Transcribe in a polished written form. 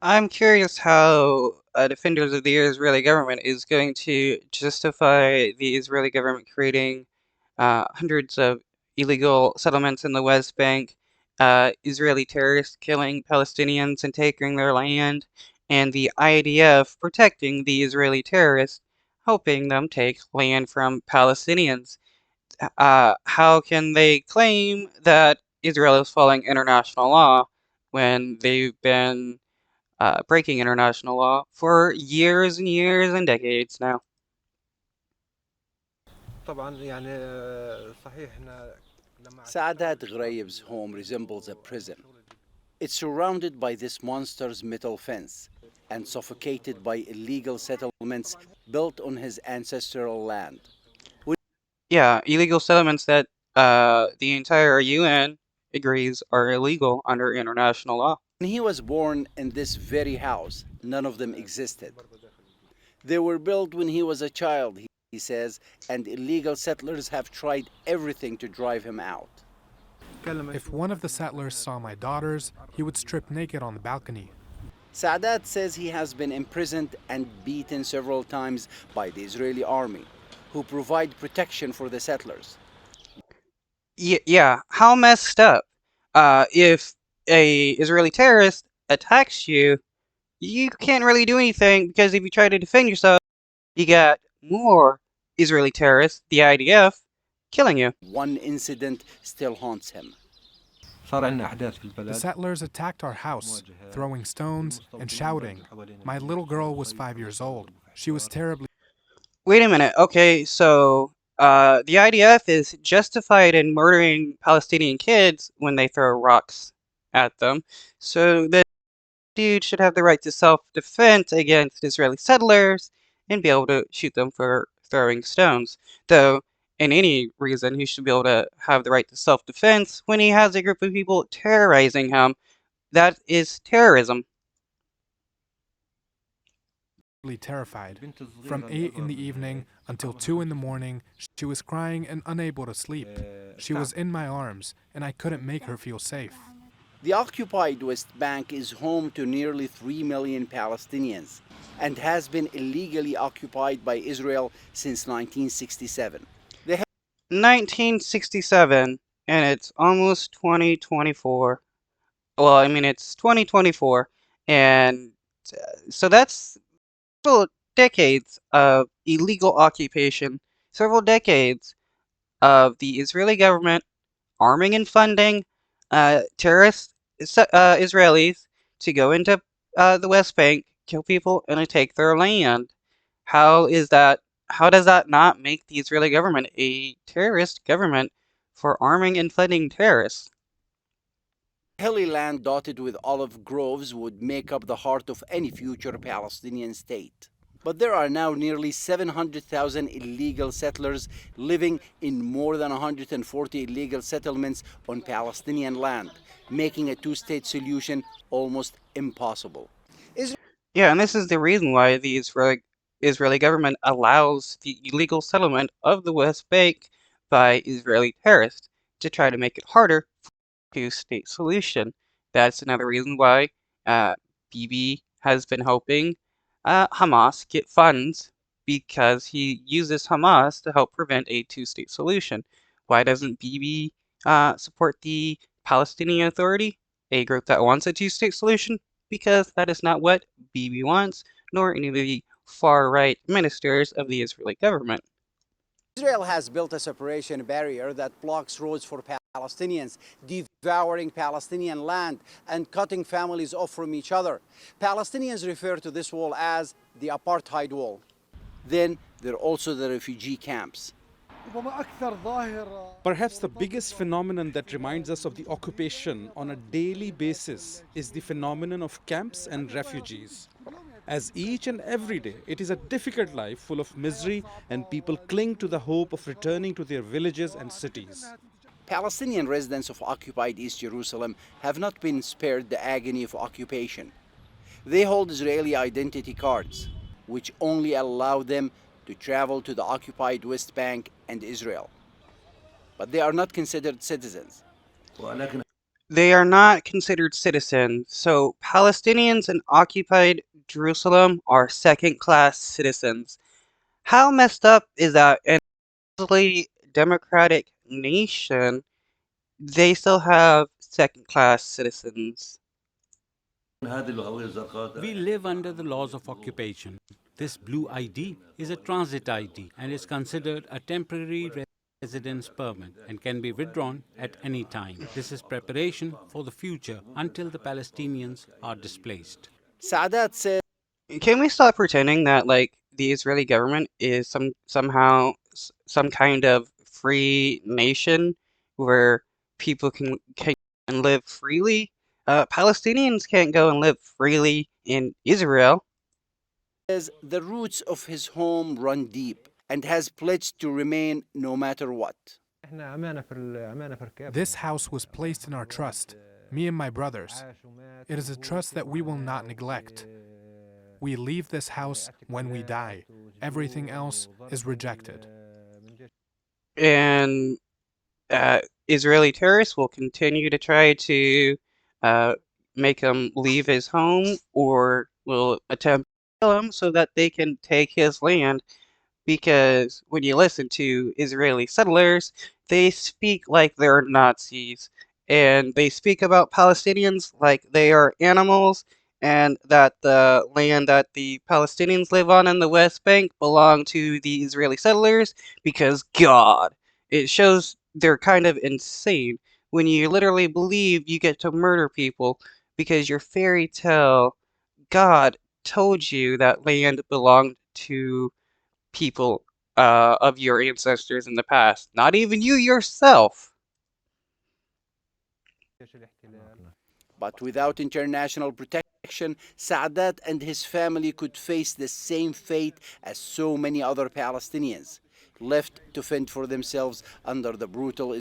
I'm curious how defenders of the Israeli government is going to justify the Israeli government creating hundreds of illegal settlements in the West Bank, Israeli terrorists killing Palestinians and taking their land, and the IDF protecting the Israeli terrorists, helping them take land from Palestinians. How can they claim that Israel is following international law when they've been breaking international law for years and years and decades now? Saadat Ghraib's home resembles a prison. It's surrounded by this monster's metal fence and suffocated by illegal settlements built on his ancestral land. Yeah, illegal settlements that the entire UN agrees are illegal under international law. When he was born in this very house, none of them existed. They were built when he was a child, he says, and illegal settlers have tried everything to drive him out. If one of the settlers saw my daughters, he would strip naked on the balcony. Saadat says he has been imprisoned and beaten several times by the Israeli army, who provide protection for the settlers. Yeah, how messed up. If a Israeli terrorist attacks you, you can't really do anything because if you try to defend yourself, you got more Israeli terrorists, the IDF, killing you. One incident still haunts him. The settlers attacked our house, throwing stones and shouting. My little girl was 5 years old. She was terribly. Wait a minute. Okay, so the IDF is justified in murdering Palestinian kids when they throw rocks at them. So the dude should have the right to self-defense against Israeli settlers and be able to shoot them for throwing stones. Though, in any reason, he should be able to have the right to self-defense when he has a group of people terrorizing him. That is terrorism. Terrified. From 8 in the evening until 2 in the morning, she was crying and unable to sleep. She was in my arms, and I couldn't make her feel safe. The occupied West Bank is home to nearly 3 million Palestinians and has been illegally occupied by Israel since 1967. They 1967, and it's almost 2024. Well, I mean, it's 2024, and so that's several decades of illegal occupation, several decades of the Israeli government arming and funding terrorist Israelis to go into the West Bank, kill people, and take their land. How is that? How does that not make the Israeli government a terrorist government for arming and funding terrorists? hilly land dotted with olive groves would make up the heart of any future Palestinian state. But there are now nearly 700,000 illegal settlers living in more than 140 illegal settlements on Palestinian land, making a two-state solution almost impossible. Yeah, and this is the reason why the Israeli government allows the illegal settlement of the West Bank by Israeli terrorists to try to make it harder for a two-state solution. That's another reason why Bibi has been helping Hamas get funds because he uses Hamas to help prevent a two-state solution. Why doesn't Bibi support the Palestinian Authority, a group that wants a two-state solution? Because that is not what Bibi wants, nor any of the far-right ministers of the Israeli government. Israel has built a separation barrier that blocks roads for Palestinians, devouring Palestinian land and cutting families off from each other. Palestinians refer to this wall as the apartheid wall. Then there are also the refugee camps. Perhaps the biggest phenomenon that reminds us of the occupation on a daily basis is the phenomenon of camps and refugees. As each and every day, it is a difficult life full of misery, and people cling to the hope of returning to their villages and cities. Palestinian residents of occupied East Jerusalem have not been spared the agony of occupation. They hold Israeli identity cards, which only allow them to travel to the occupied West Bank and Israel. But they are not considered citizens. They are not considered citizens, so Palestinians in occupied Jerusalem are second-class citizens. How messed up is that in a supposedly democratic nation, they still have second-class citizens? We live under the laws of occupation. This blue ID is a transit ID and is considered a temporary residence permit and can be withdrawn at any time. This is preparation for the future until the Palestinians are displaced. Saadat said Can we stop pretending that like the Israeli government is somehow some kind of free nation where people can live freely? Palestinians can't go and live freely in Israel. the roots of his home run deep and has pledged to remain no matter what. This house was placed in our trust, me and my brothers. It is a trust that we will not neglect. We leave this house when we die. Everything else is rejected. And Israeli terrorists will continue to try to uh, make him leave his home or will attempt to kill him so that they can take his land. Because when you listen to Israeli settlers, they speak like they're Nazis, and they speak about Palestinians like they are animals, and that the land that the Palestinians live on in the West Bank belong to the Israeli settlers because God. It shows they're kind of insane when you literally believe you get to murder people because your fairy tale God told you that land belonged to people of your ancestors in the past, not even you yourself. But without international protection, Saadat and his family could face the same fate as so many other Palestinians, left to fend for themselves under the brutal